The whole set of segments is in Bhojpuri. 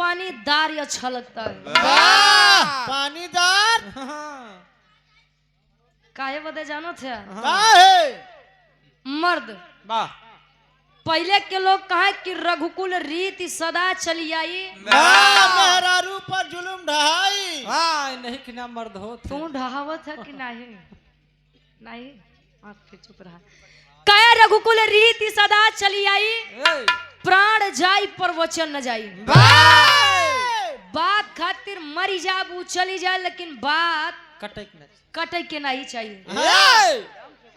पानीदार ही अच्छा लगता है। पानीदार काहे बदे जानो थे मर्द पहले के लोग कहे कि रघुकुल रीति सदा चली आई मेहरारू पर जुलुम ढहाई। हाँ नहीं कि ना मर्द हो तू ढहावत है कि नहीं नहीं आपके चुप रहा। कहे रघुकुल रीति सदा चली आई प्राण जाई पर वचन न जाई। बात खातिर मरी जाबू चली जाए लेकिन बात कटे के नहीं चाहिए।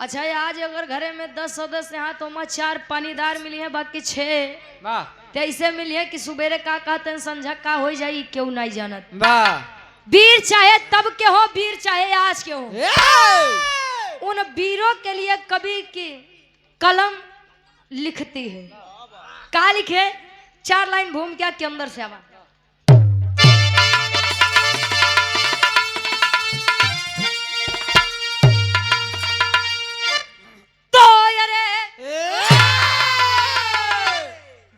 अच्छा आज अगर घरे में 10 सदस्य हैं तो मैं 4 पानीदार मिली है बाकी 6 तो ऐसे मिली है कि सुबेरे का कहते हैं संझा का हो जाई क्यों नहीं जानत। वीर चाहे तब के हो वीर चाहे आज के हो उन वीरों के लिए कवि की कलम लिखती है। कहा लिखे 4 लाइन भूमिका के अंदर से आवा।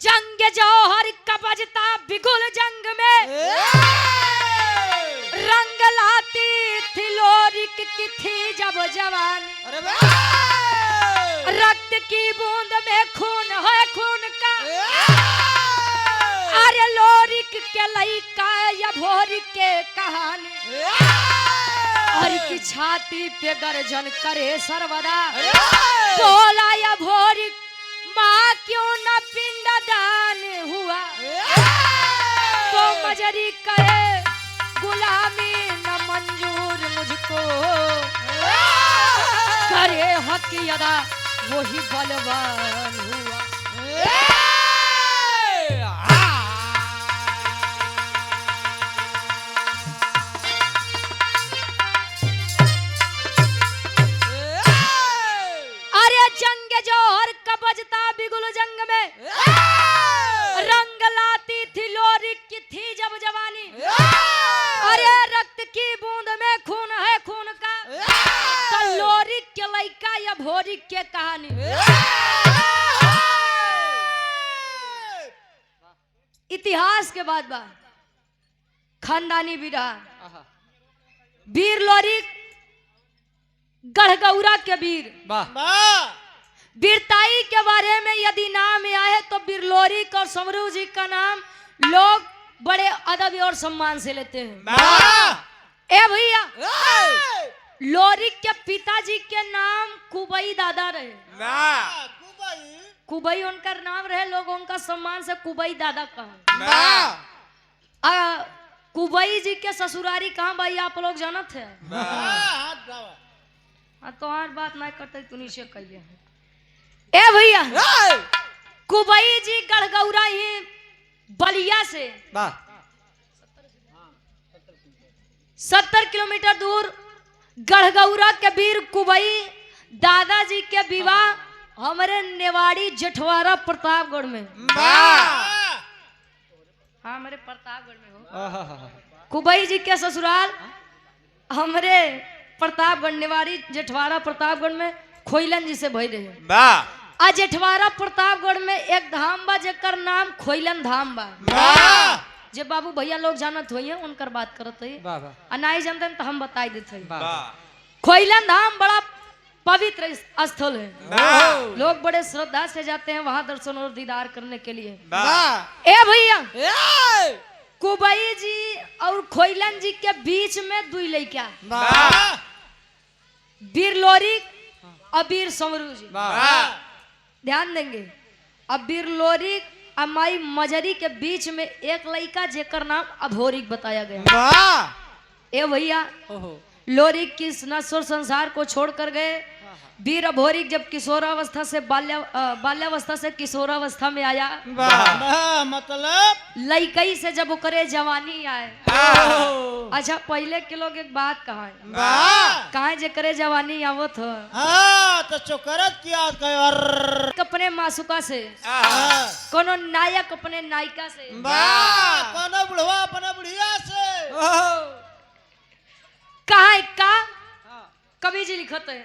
जंग जौहर कबजता बिगुल जंग में रंग लाती थी लोरिक की थी जब जवानी। रक्त की बूंद में खून है खून का अरे लोरिक के लइका या भोरिक के कहानी। हर की छाती पे गर्जन करे सर्वदा बोला या भोरिक माँ क्यों न पिंडदान हुआ तो मजरी करे गुलामी न मंजूर मुझको करे हक अदा वही बलवान हुआ। अरे जंग जौहर कबजता बिगुल जंग में रंग लाती थी लोरिक की थी जब जवानी। अरे रक्त की बूंद में खून है खून का तो लोरिक के लइका या भोरिक के कहानी। इतिहास के बाद खानदानी विरहा वीर लोरिक गढ़गौरा के वीर वीरताई के बारे में यदि नाम आए तो बिरलोरिक और समरू जी का नाम लोग बड़े अदब और सम्मान से लेते हैं। ए भैया लोरिक के पिताजी के नाम कुबई दादा रहे। कुबई उनका नाम रहे लोग उनका सम्मान से कुबई दादा कहा। कुबई जी के ससुरारी कहाँ भाई आप लोग जानत थे? तो हर बात नहीं करते तू नीचे कहिए। ए भैया कुबई जी गढ़गौरा ही बलिया से 70 किलोमीटर दूर गढ़गौरा के वीर कुबई दादाजी के विवाह हमारे नेवाड़ी जेठवाड़ा प्रतापगढ़ में। हाँ हमारे प्रतापगढ़ में हो। कुबई जी के ससुराल हमारे प्रतापगढ़ नेवाड़ी जेठवाड़ा प्रतापगढ़ में खोइलन जी से भई रहे। आ जेठवाड़ा प्रतापगढ़ में एक धाम बा जेकर नाम खोइलन धाम बा। जे बाबू भैया लोग जानत होइए उनकर बात करत है आ नहीं जानते तो हम बताई देते हैं। खोइलन धाम बड़ा पवित्र स्थल है। लोग बड़े श्रद्धा से जाते हैं वहां दर्शन और दीदार करने के लिए। ए भैया कुबई जी और खोइलन जी के बीच में 2 लड़का वीर लोरिक और वीर समरू जी। ध्यान देंगे अब वीर लोरिक और माई मजरी के बीच में एक लड़का जेकर नाम अभोरिक बताया गया। ए भैया लोरिक किस नश्वर संसार को छोड़कर गए। वीर अभोरिक जब किशोरावस्था से बाल्यावस्था से किशोरावस्था में आया मतलब लइकई से जब करे जवानी आए। अच्छा पहले के लोग एक बात कहा जे करे जवानी आवत हो तो चोकरत किया अपने मासुका से कोनो नायक अपने नायिका से कोनो बुढ़वा अपने बुढ़िया से कहा का कवि जी लिखत है।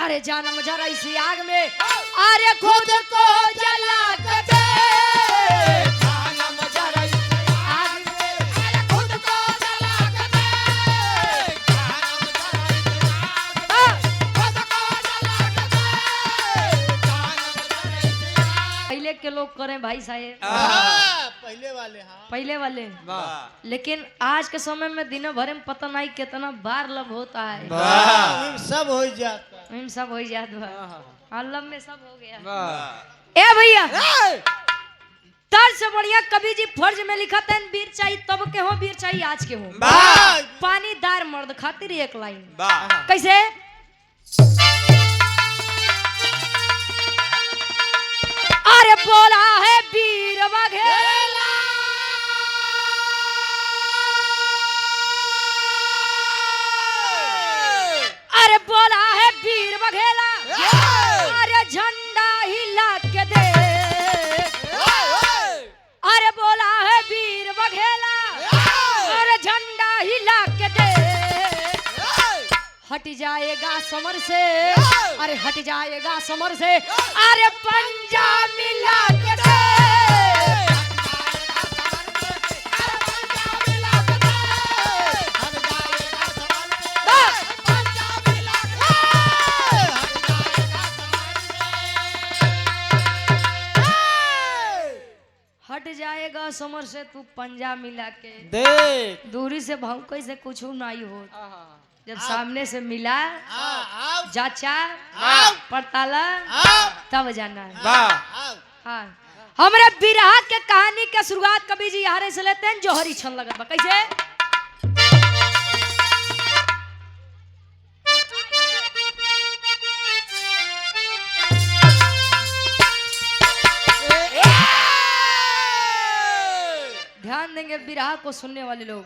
अरे जानम जरा इसी आग में अरे खुद को जला के दे जानम जरा इसी आग में अरे खुद को जला के दे जानम जरा इसी आग में खुद को जला के दे जानम जरा इसी आग। पहले के लोग करें भाई साहब पहले वाले हाँ पहले वाले लेकिन आज के समय में दिन भर में पता नहीं कितना बार लब होता है सब हो जाता है। हम सब हो जात बा लब में सब हो गया ए भैया तर से बढ़िया कवि जी फर्ज में लिखा था वीर चाहिए तब के हो वीर चाहिए आज के हो पानीदार मर्द खातिर एक लाइन कैसे अरे बोला है वीर बघेला अरे बोला है वीर बघेला अरे झंडा हिला के दे अरे बोला है वीर बघेला अरे झंडा हिला के दे हट जाएगा समर से अरे हट जाएगा समर से अरे पंजा मिला के दे हट जाएगा समर से तू पंजा मिला के देख दूरी से भाव कैसे कुछ नहीं हो जब सामने से मिला जाचा पड़ताला तब जाना है हाँ हमारे बिरहा के कहानी के शुरुआत कवि जी यहाँ से लेते हैं जोहरी छन लगत बा कैसे ध्यान देंगे बिरहा को सुनने वाले लोग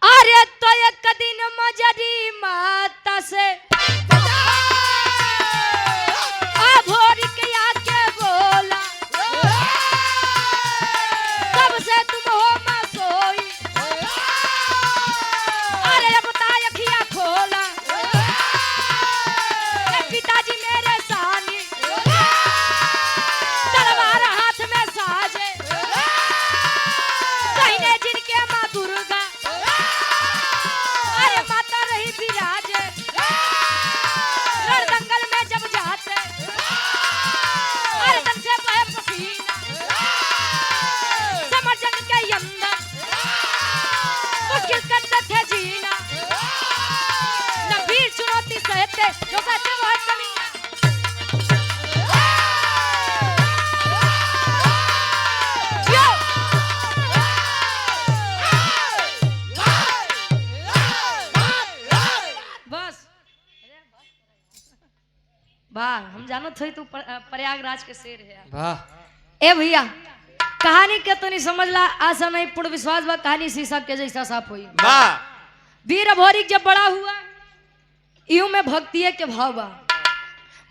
अरे तो एक दिन मजरी माता से भोरी के आके बोला कब से तुम हो मां सोई अरे अब ताय अखियां खोला पिताजी मेरे सानी तलवार हाथ में साजे कहने जिनके मां दुर्गा अरे माता रही विराजे रणदंगल में जब जाते अरे तन से बहे पसीना समर्जन के अंदर मुश्किल करते थे जीना न वीर चुनौती सहते जो कहते वो कमीना वाह हम जानो थे तू प्रयागराज के शेर है वाह ए भैया कहानी के तो नहीं समझला आशा नहीं पूर्ण विश्वास बा कहानी शीशा के जैसा साफ हुई वीर भोरी जब बड़ा हुआ यूं में भक्ति के भाव बा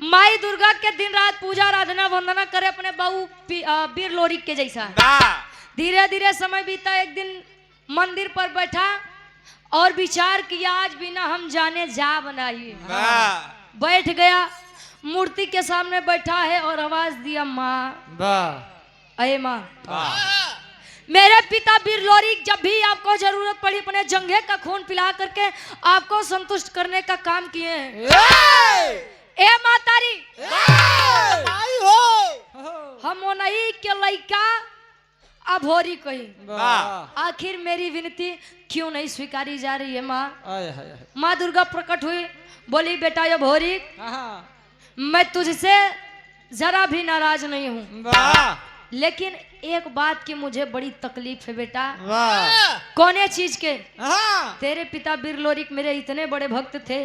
माई दुर्गा के दिन रात पूजा आराधना वंदना करे अपने बाबू वीर लोरी के जैसा धीरे धीरे समय बीता एक दिन मंदिर पर बैठा और विचार किया आज बिना हम जाने जा बनाइए बैठ गया मूर्ति के सामने बैठा है और आवाज दिया माँ अये माँ मेरे पिता वीर लोरी जब भी आपको जरूरत पड़ी अपने जंघे का खून पिला करके आपको संतुष्ट करने का काम किए हैं ए माँ तारी हम वो नहीं के लइका अभोरी कही आखिर मेरी विनती क्यों नहीं स्वीकारी जा रही है माँ माँ दुर्गा प्रकट हुई बोली बेटा ये भोरी मैं तुझसे जरा भी नाराज नहीं हूँ लेकिन एक बात की मुझे बड़ी तकलीफ है बेटा कौने चीज के तेरे पिता वीर लोरिक मेरे इतने बड़े भक्त थे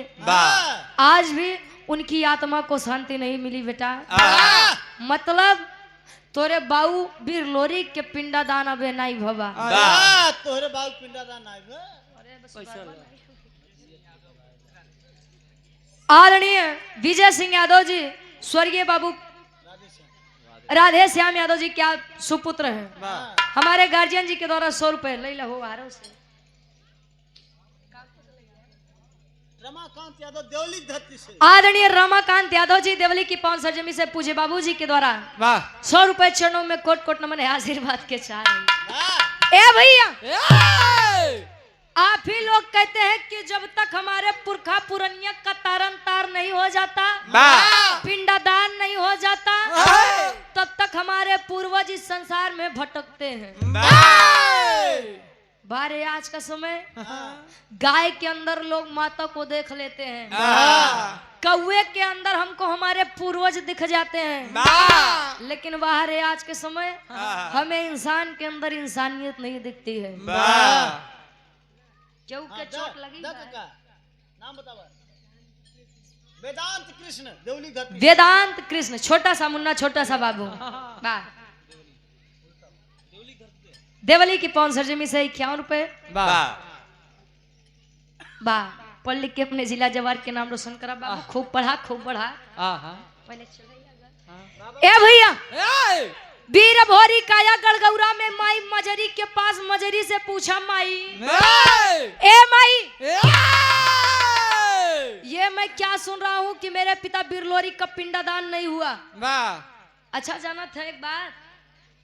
आज भी उनकी आत्मा को शांति नहीं मिली बेटा मतलब तोरे बाऊ वीर लोरिक के पिंडादान अबे नहीं भवा तोरे बाऊ पिंडादान नहीं आदरणीय विजय सिंह यादव जी स्वर्गीय बाबू राधे श्याम यादव जी क्या सुपुत्र हैं हमारे गार्जियन जी के द्वारा 100 रुपए ले लो हारो से रमाकांत यादव देवली धरती से। आदरणीय रमाकांत यादव जी देवली की पावन सरजमी से पूज्य बाबूजी के द्वारा वाह 100 रुपए चरणों में कोट कोट नमन है, आशीर्वाद के चाह रही। वाह। ए भैया ए! आप ही लोग कहते हैं कि जब तक हमारे पुरखा पुरनिया का तारन तार नहीं हो जाता, वाह पिंडदान नहीं हो जाता, वाह! तब तक हमारे पूर्वज इस संसार में भटकते हैं। वाह! बारे आज का समय गाय के अंदर लोग माता को देख लेते हैं, वाह! कौवे के अंदर हमको हमारे पूर्वज दिख जाते हैं, वाह! लेकिन बाहर है आज के समय वाह! हमें इंसान के अंदर इंसानियत नहीं दिखती है। वाह! क्यों के चोट लगी है? का नाम बतावा। वेदांत कृष्ण देवली धरती। वेदांत कृष्ण, छोटा सा मुन्ना, छोटा सा बाबू। वाह। देवली की पावन सरजमी से 51 रुपए। वाह! वाह। पढ़ लिख के अपने जिला जवार के नाम रोशन करा बाबू, खूब पढ़ा खूब बढ़ा। आहा! पहले ए भैया ए! वीर भोरी काया गड़गौरा में माई मजरी के पास मजरी से पूछा माई, ए माई ए! ये मैं क्या सुन रहा हूँ कि मेरे पिता बिरलोरी का पिंडदान नहीं हुआ। वाह! अच्छा जाना था एक बात,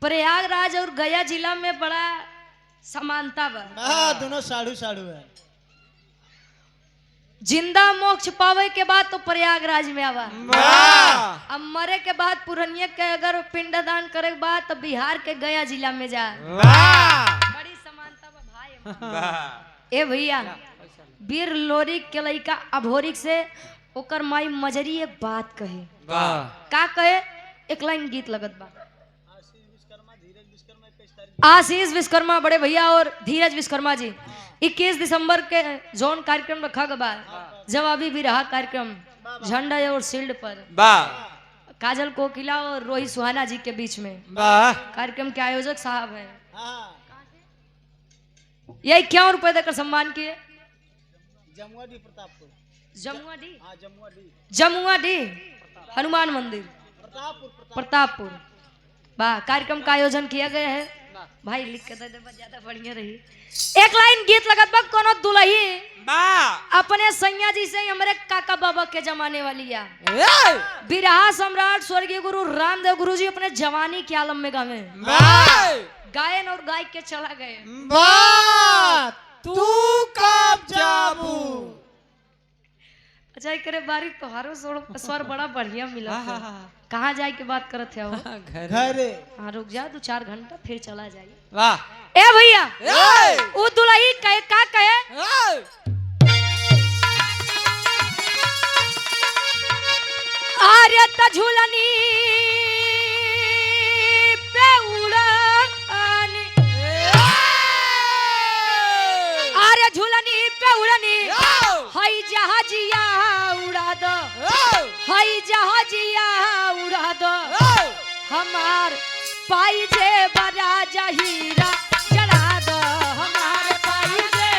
प्रयागराज और गया जिला में बड़ा समानता बा। हाँ दोनों साढ़ू साढ़ू है। जिंदा मोक्ष पावे के बाद तो प्रयागराज में आवा, वाह! अब मरे के बाद पुरनिया के अगर पिंडदान करे के बाद तो बिहार के गया जिला में जा। वाह! बड़ी समानता बा भाई। वाह! ए भैया वीर लोरी के लइका अभोरिक से ओकर माई मजरी एक बात कहे। वाह! का कहे? एक लाइन गीत लगत बा। आशीष विश्वकर्मा बड़े भैया और धीरज विश्वकर्मा जी 21 दिसंबर के जोन कार्यक्रम रखा गया, जवाबी भी रहा कार्यक्रम झंडा और शील्ड पर। वाह! काजल कोकिला और रोहित सुहाना जी के बीच में वाह! कार्यक्रम के आयोजक साहब हैं। हाँ ये 51 रुपए देकर सम्मान किए। जमुआ डी प्रतापपुर। जमुआ डी, हाँ जमुआ डी जमुआ डी हनुमान मंदिर प्रतापपुर। प्रतापपुर। वाह। कार्यक्रम का आयोजन किया गया है। भाई लिख के दे दे, ज्यादा बढ़िया रही। एक लाइन गीत लगत बा, कोनो दुल्ही वाह! अपने सैया जी से हमारे काका बाबा के जमाने वाली या ए! बिरहा सम्राट स्वर्गीय गुरु रामदेव गुरु जी अपने जवानी के आलम में गावे, वाह! गायन और गाय के चला गए। वाह! तू कब जाबू? अच्छा करे बारी तोहारो स्वर बड़ा बढ़िया मिला था। कहाँ जाए के बात करत है वो? घरे। हाँ रुक जा 2-4 घंटा फिर चला जाए। वाह! ए भैया ए! वो दुल्ही कहे का कहे, ए! आर्य त झूलनी पे उड़ानी, आर्य झूलनी पे उड़नी, हई जहाजिया उड़ा दो, हई जहाजिया उड़ा दो, हमार पाई जे बड़ा जहीरा जला दो, हमार पाई जे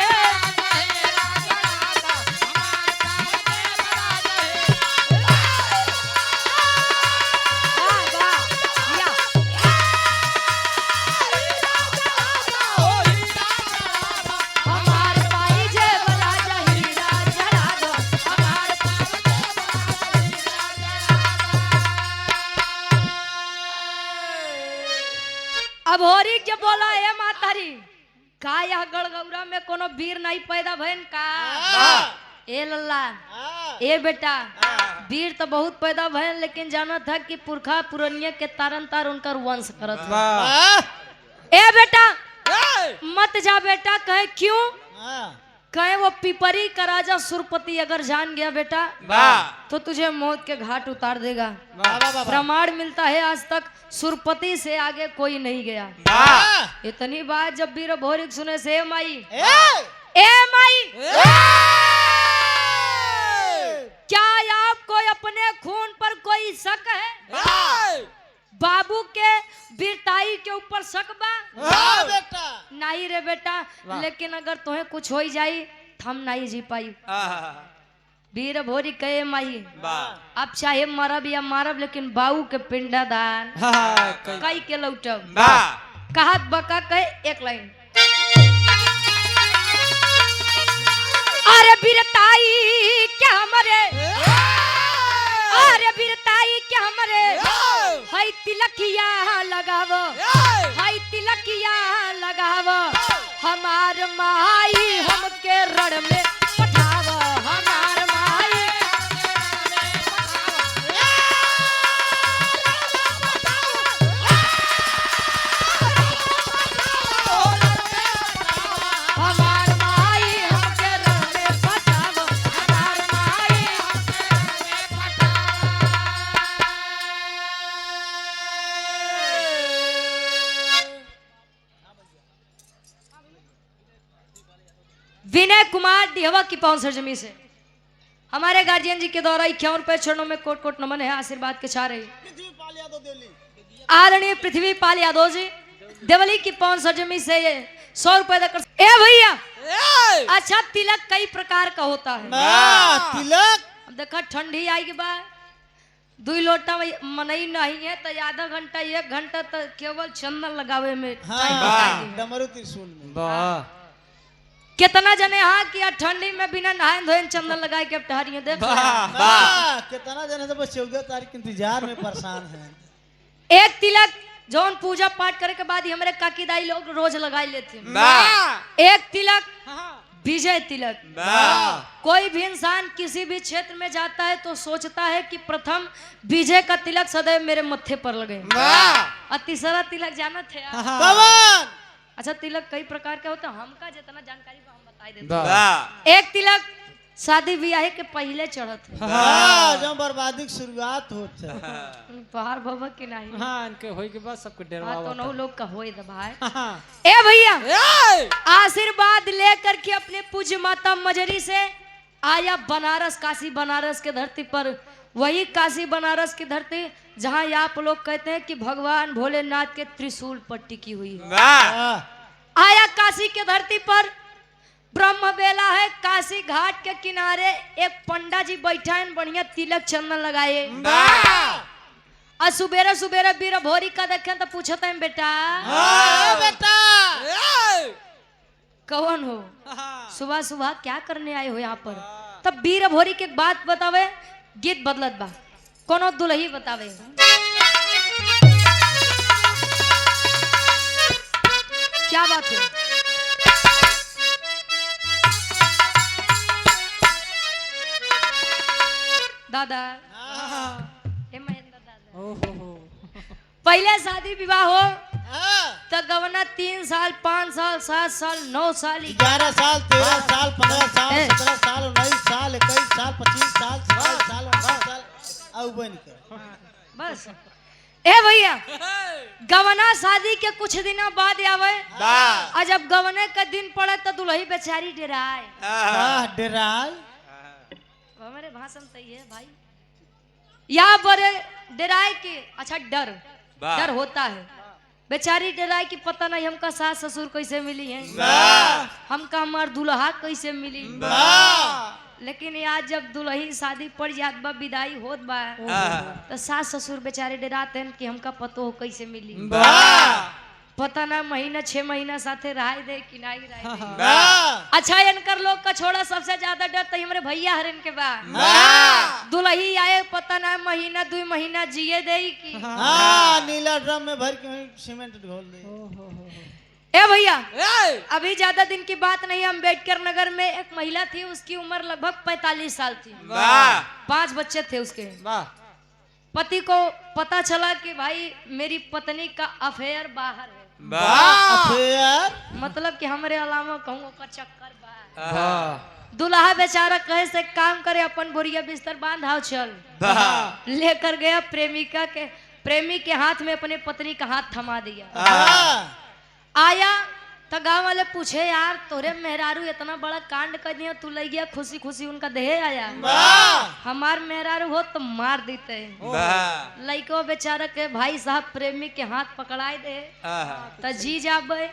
वाह, वाह, या। हमार पाई जे बड़ा जहीरा जला दो, हमार अब होरी जब बोला ए मातारी का यह गड़गौरा में कोनो वीर नहीं पैदा भइल का? ए लल्ला हाँ ए बेटा वीर तो बहुत पैदा भइल, लेकिन जाना था कि पुरखा पुरनिया के तारन तार उनकर वंश करत है। वाह! ए बेटा ए! मत जा बेटा। कहे क्यों? हाँ कहे वो पिपरी का राजा सुरपति अगर जान गया बेटा वाह! तो तुझे मौत के घाट उतार देगा। वाह वाह वाह। प्रमाण मिलता है आज तक सुरपति से आगे कोई नहीं गया। वाह! इतनी बात जब वीर भोरिक सुने से ए माई, ए! ए माई ए! क्या आपको अपने खून पर कोई शक है? ए! बाबू के वीरताई के ऊपर शक बा? हाँ बेटा। नहीं रे बेटा, लेकिन अगर तुम्हें कुछ हो जाई हम नहीं जी पाई। आहा! वीर भोरी कहे माई वाह! अब चाहे मरब या मारब, लेकिन बाऊ के पिंडदान हाँ, कई के लौटब। वाह! कहत बका कहे एक लाइन, अरे बिरताई क्या मरे, अरे बिरताई क्या मरे, हाय तिलकिया लगाव, हाय तिलकिया लगाव, हमार माई हमके रण में पठाव, हमार माई हमार माई हमके रण में पठाव, हमार माई हमके रण में विनय कुमार डिहवा की पवन सरजमी से हमारे गार्जियन जी के द्वारा 51 रुपए चरणों में कोट कोट नमन है, आशीर्वाद के चाह रही पृथ्वी पाल यादव देवली आदरणीय पृथ्वी पाल यादव जी देवली की पवन सरजमी से 100 रुपए देकर। ए भैया अच्छा तिलक कई प्रकार का होता है। तिलक अब देखा ठंडी आई के बाद 2 लोटा मनई नहीं है तो आधा घंटा 1 घंटा तो केवल चंदन लगावे में टाइम बिता दी। डमरू त्रिशूल में वाह कितना जने हाँ कि यार ठंडी में बिना नहाए धोए चंदन लगाए के टहरिए देख कितना जने से बस 14 तारीख के इंतजार में परेशान है। एक तिलक जौन पूजा पाठ करे के बाद ही हमारे काकी दाई लोग रोज लगाई लेते एक तिलक विजय तिलक। कोई भी इंसान किसी भी क्षेत्र में जाता है तो सोचता है कि प्रथम विजय का तिलक सदैव मेरे मत्थे पर लगे। और तीसरा तिलक जाना थे कवन अच्छा तिलक कई प्रकार के होते हैं, हमका जितना जानकारी बा हम बताई देते हैं। एक तिलक शादी ब्याह के पहले चढ़त है जब बर्बादी की शुरुआत होत है बाहर बाबा की नहीं हाँ इनके होई के बाद सबको डरवा तो नौ लोग का होई दे भाई। हाँ ए भैया आशीर्वाद लेकर के अपने पूज्य माता मजरी से आया बनारस, काशी बनारस के धरती पर, वही काशी बनारस की धरती जहाँ आप लोग कहते हैं कि भगवान भोलेनाथ के त्रिशूल पर टिकी हुई है। आया काशी के धरती पर, ब्रह्म बेला है, काशी घाट के किनारे एक पंडा जी बैठा है, बढ़िया तिलक चंदन लगाए। और सुबेरे सुबेरे बीर भोरी का देखें तो पूछते हैं बेटा बेटा कौन हो, सुबह सुबह क्या करने आए हो यहाँ पर। तब बीर भोरी के बात बतावे, गीत बदलत बा, कोनो दुल्ही बतावे। क्या बात है दादा, हे महेंद्र दादा, ओहो पहले शादी विवाह हो तो गवना 3 साल 5 साल 7 साल 9 साल 11 साल 13 साल 15 साल 17 साल 19 साल 21 साल 25 साल 27 साल 28 साल अब बन के बस। ए भैया गवना शादी के कुछ दिन बाद आवे और जब गवने का दिन पड़े तो दुल्ही बेचारी डराए। डराय हमारे भाषण सही है भाई, यहाँ पर डराए के अच्छा डर होता है, बेचारी डराए कि पता नहीं हमका सास ससुर कैसे मिली है, हमका हमार दुल्हा कैसे मिली। लेकिन आज जब दुल्ही शादी पड़ जात बा, विदाई होत बा, तो सास ससुर बेचारे डराते हैं कि हमका पतो हो कैसे मिली। पता ना महीना 6 महीना साथे रह दे कि नहीं रह दे। अच्छा इनकर लोग का छोड़ा सबसे ज्यादा डर तो हमारे भैया हरन के बा, दुल्ही आए पता ना महीना 2 महीना जिए दे कि नीला ड्रम में भर के सीमेंट घोल दे। ए भैया अभी ज्यादा दिन की बात नहीं, अम्बेडकर नगर में एक महिला थी, उसकी उम्र लगभग 45 साल थी, 5 बच्चे थे उसके। पति को पता चला कि भाई मेरी पत्नी का अफेयर बाहर है, अफेयर मतलब कि हमारे अलावा कहूँ का चक्कर बा। दुल्हा बेचारा कहे से काम करे, अपन बोरिया बिस्तर बांध आओ चल, लेकर गया प्रेमी के हाथ में अपने पत्नी का हाथ थमा दिया। आया तो गांव वाले पूछे यार तोरे मेहरारू इतना बड़ा कांड कर दिया, तू ले गया खुशी खुशी उनका देह आया, हमार मेहरारू हो तो मार देते। लइको बेचारा के भाई साहब प्रेमी के हाथ पकड़ाए दे तो जी जाबे,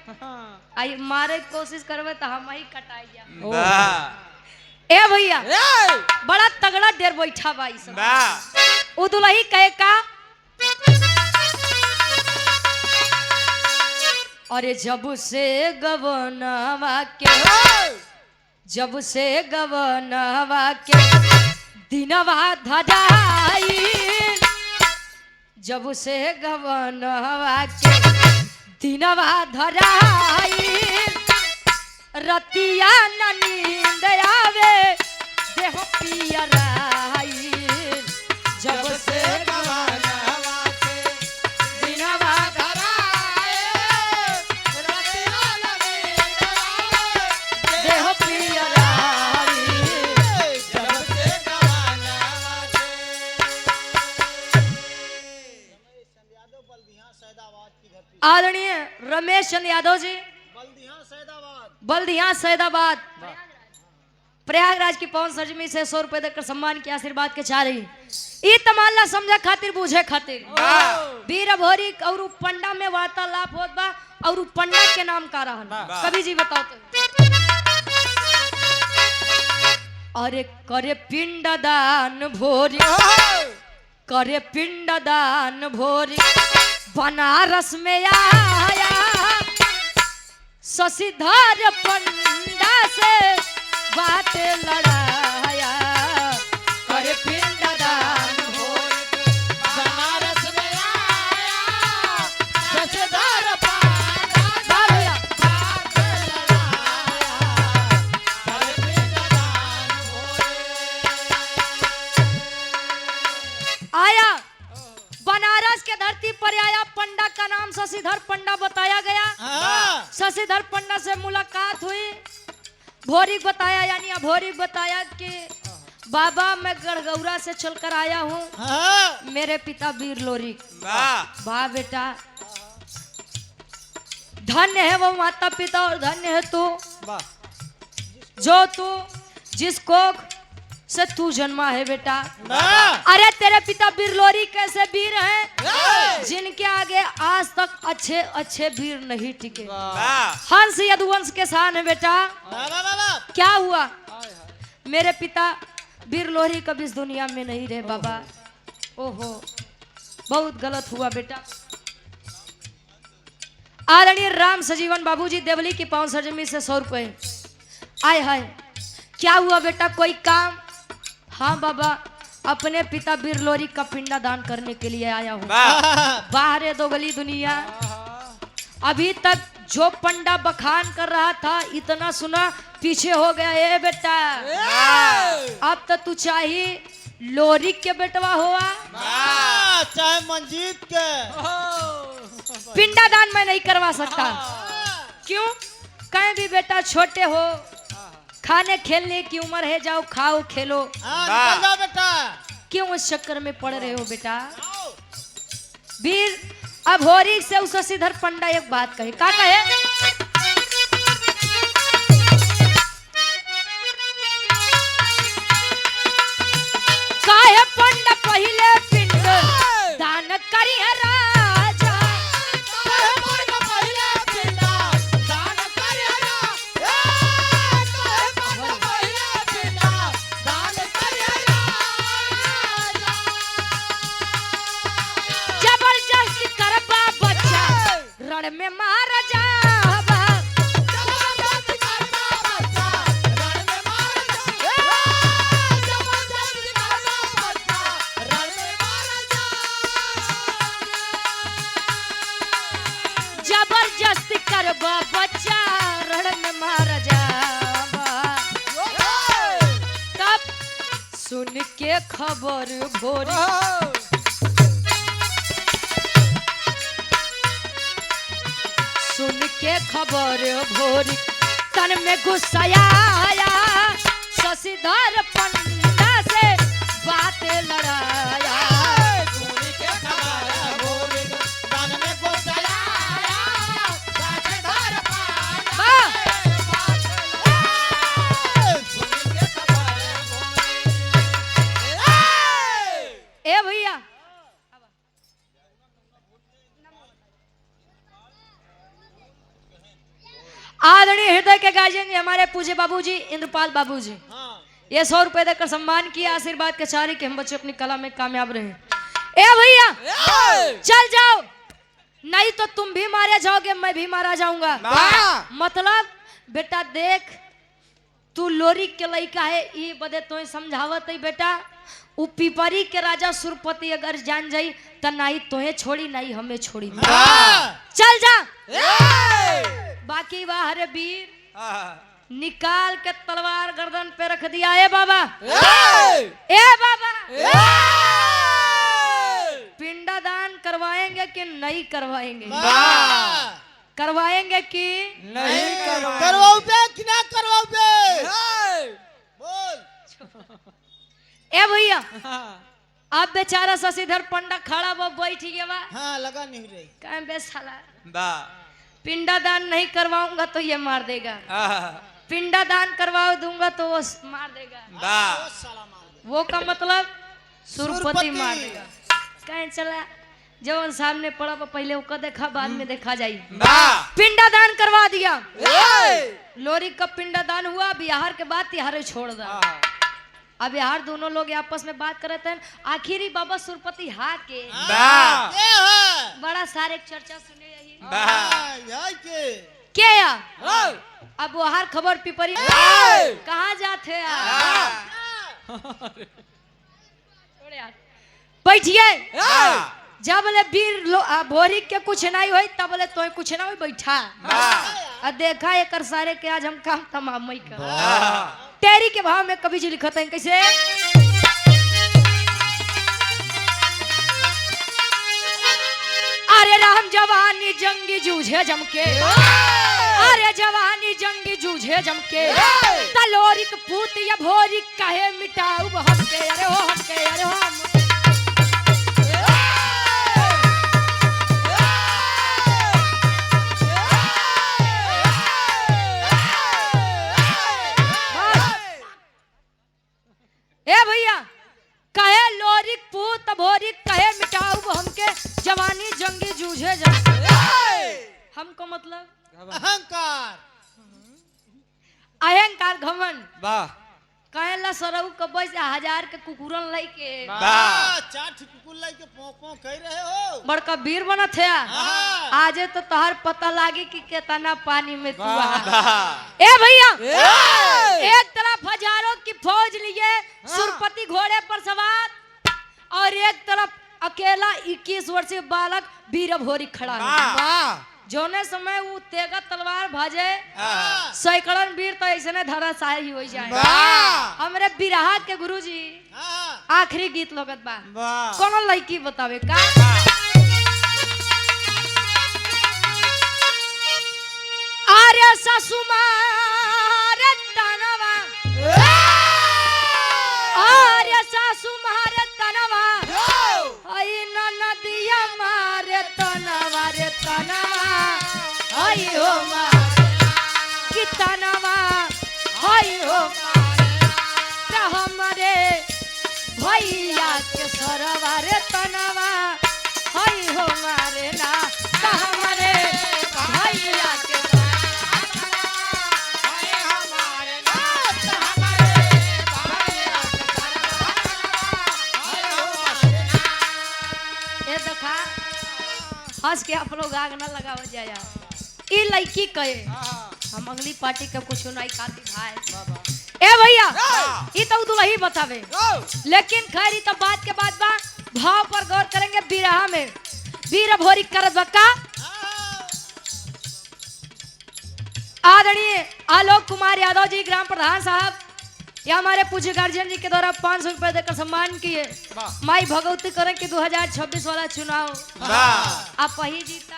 आई मारे कोशिश करबे तो हम ही कटाई जा। ए भैया बड़ा तगड़ा डेर बैठा भाई सब। उ दुल्ही कहे का अरे जब से गवनवा के जब से गवनवा के दिनवा धराई, जब से गवनवा के दिनवा धराई, रतिया न नींद आवे देह पियराई, जब से गवनवा के दिनवा धराई, रतिया न नींद आवे देह पियराई, जब से गवनवा यादव बल्दिया सैदाबाद की धरती, आदरणीय रमेश चंद्र यादव जी, बल्दिया सैदाबाद, बल्दिया सैदाबाद, प्रयागराज की पवन सरजमी से 100 रुपए देकर सम्मान के आशीर्वाद के चाह रही। ई तमाल्ला समझे खातिर बूझे खातिर वीर भोरी और पंडा में वार्तालाप होत बा और पंडा के नाम का रहन कवि जी बताओ तो। अरे करे पिंडदान भोरी, करे पिंडदान भोरी, बनारस में आया शशिधर पंडा से बात लड़ाया, करे पिंडदान भोरी, बनारस में आया शशिधर पंडा से बात लड़ाया, करे पिंडदान भोरी। आया बनारस के धरती पर आया, पंडा का नाम शशिधर पंडा बताया गया। हाँ। शशिधर पंडा से मुलाकात हुई, भोरी बताया यानी अभोरी बताया कि बाबा मैं गढ़गौरा से चलकर आया हूँ, हाँ। मेरे पिता वीर लोरी। वाह बेटा, धन्य है वो माता पिता और धन्य है तू जो तू जिसको से तू जन्मा है बेटा। अरे तेरे पिता वीर लोरी कैसे वीर हैं जिनके आगे आज तक अच्छे अच्छे वीर नहीं टिके। हंस यदुवंश के शान है बेटा। क्या हुआ, मेरे पिता वीर लोरी कभी इस दुनिया में नहीं रहे बाबा। ओहो बहुत गलत हुआ बेटा। आदरणीय राम सजीवन बाबूजी देवली की पावन सरजमी से 100 रुपए। आय हाय क्या हुआ बेटा, कोई काम? हाँ बाबा, अपने पिता वीर लोरी का पिंडा दान करने के लिए आया हूँ। बाहर है दो गली दुनिया। अभी तक जो पंडा बखान कर रहा था इतना सुना पीछे हो गया। ए बेटा अब तो तू चाहिए लोरी के बेटवा हुआ चाहे मंजीत के पिंडा दान मैं नहीं करवा सकता। क्यों? कहीं भी बेटा छोटे हो, खाने खेलने की उम्र है, जाओ खाओ खेलो। निकल जाओ बेटा। क्यों इस चक्कर में पड़ रहे हो बेटा? वीर अभोरी से उस शशिधर पंडा एक बात कहे। क्या कहे? काहे पंडा पहले पिंड दान करी है राजा। काहे पंडा पहले पिंड दान करी है राजा। काहे पंडा पहले पिंड दान करी है राजा। जबरदस्ती करबा बच्चा रण में मार जाबा। जबरदस्ती करबा बच्चा रण में मार जाबा। जबरदस्ती करबा बच्चा रण में मार जाबा। जबरदस्ती करबा बच्चा रण में मार जाबा। तब सुन के खबर भोरी सुन के खबर भोरी तन में गुस्सा आया। शशिधर पंडा से बात लड़ाया। सुन के खबर भोरी तन में गुस्सा आया। शशिधर पंडा से बात लड़ाया। सुन के खबर भोरी। ए भैया आदरणीय हृदय के गार्जियन हमारे पूज्य बाबूजी इंद्रपाल बाबूजी ये 100 रुपए देकर सम्मान किया, आशीर्वाद के चारी कि हम बच्चे अपनी कला में कामयाब रहे। ए भैया चल जाओ, नहीं तो तुम भी मारे जाओगे, मैं भी मारा जाऊंगा। मतलब बेटा देख तू लोरी के लइका है ई बदे तो समझावत है बेटा। उ पिपरी के राजा सुरपति अगर जान जाई त नहीं तोहे छोड़ी नहीं हमें छोड़ी। चल जा बाकी वाह रे वीर निकाल के तलवार गर्दन पे रख दिया। ए बाबा ए बाबा पिंडदान करवाएंगे कि नहीं करवाएंगे? करवाएंगे कि नहीं करवाओ बे कि ना करवाओ बे? बोल। ए भैया अब बेचारा शशिधर पंडा खड़ा वो बैठ गया बा। हाँ लगा नहीं रही। कहीं बे साला बा पिंडादान नहीं करवाऊंगा तो ये मार देगा, पिंडादान करवा दूंगा तो वो मार देगा। बा वो का मतलब सुरपति मार देगा। कहीं चला जवन सामने पड़ा पहले वो देखा बाद में देखा जाई। पिंडादान करवा दिया। लोरी का पिंडादान हुआ। बिहार के बाद तिहारे छोड़ दा। अब यार दोनों लोग आपस में बात कर रहे थे। आखिरी बाबा सुरपति हा के बड़ा सारे चर्चा सुने यही क्या या? अब वो हर खबर पिपरी कहाँ जाते बैठिए। जब बोले वीर भोरी के कुछ नहीं हुई तब बोले तो कुछ ना हुई बैठा। देखा एक सारे के आज हम काम तमाम का तेरी के भाव में कभी जी लिखते हैं कैसे? अरे राम जवानी जंगी जूझे जमके, अरे जवानी जंगी जूझे जमके, तलोरिक पूत या भोरी कहे मिटाऊ हमके। अरे हो हमके अरे हो हम भैया कहे लोरिक पूत भोरिक कहे मिटाऊ हमके जवानी जंगी जूझे जमके। हमको मतलब अहंकार अहंकार घमंड वाह कहेला सरऊ कब्बे से हजार के कुकुरन लई के चाट कुकुर लाई के पों कह रहे हो। बड़का वीर बनत है। आजे तो तोहर पता लागी कि कितना पानी में तू ए भैया एक तरफ हजारों की फौज लिए सुरपति घोड़े पर सवार और एक तरफ अकेला 21 वर्षीय बालक वीर भोरी खड़ा है। जोने समय वो तेगा तलवार भाजे सैकड़न वीर तो ऐसे धराशायी हो जाए। हमरे बिरहा के गुरुजी आखिरी गीत लगत बा कौन लड़की बतावे का? आर्य सासुमार तनवा, आर्य सासुमार तनवा, आई नदिया मारे तनवा रे तनवा, आई हो कि तनवा आई हो हमारे भैया के सरवा रे तनवा आई हो मारे ना हमारे भैया के हंस के आप लोग आग ना लगाव जाया। ई लड़की कहे हम अगली पार्टी के कुछ नहीं खाती भाई। ए भैया ई तो दुल्ही बतावे लेकिन खैर ई तो बात के बाद बा भाव पर गौर करेंगे। बिरहा में वीर भोरी करत बक्का आदरणीय आलोक कुमार यादव जी ग्राम प्रधान साहब या हमारे पूज्य गार्जियन जी के द्वारा 500 रुपए देकर सम्मान किए। माई भगवती करें कि 2026 वाला चुनाव आप वही जीता।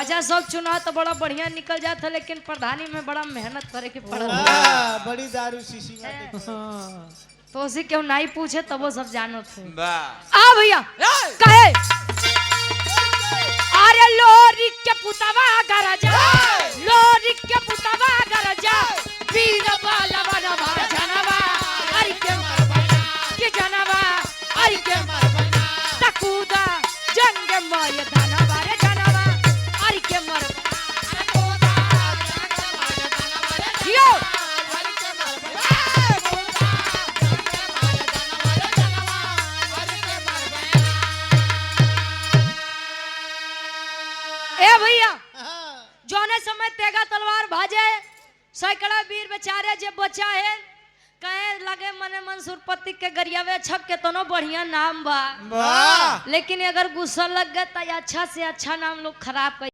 अच्छा सब चुनाव तो बड़ा बढ़िया निकल जाता लेकिन प्रधानी में बड़ा मेहनत करे के पड़ा। बड़ी दारू शीशी में तो उसी क्यों नहीं पूछे तब वो सब जानो थे। आ भैया कहे अरे लोरी के पुतवा गरजा, लोरी के पुतवा गरजा, वीर बालवा नवा जनवा अरे के मरबना के जनवा अरे के मरबना तकुदा जंग मय धनवा रे जनवा अरे के मरबना तकुदा जंग मय धनवा रे जियो अरे के मरबना तकुदा जंग मय धनवा रे जनवा अरे के मरबना। ए भैया जोने समय तेगा तलवार भाजे सैकड़ा वीर बेचारे जे बचा है कहे लगे मने मंसूर पति के गरियावे छप के तो बढ़िया नाम बा वाह लेकिन अगर गुस्सा लग गया तो अच्छा से अच्छा नाम लोग खराब कर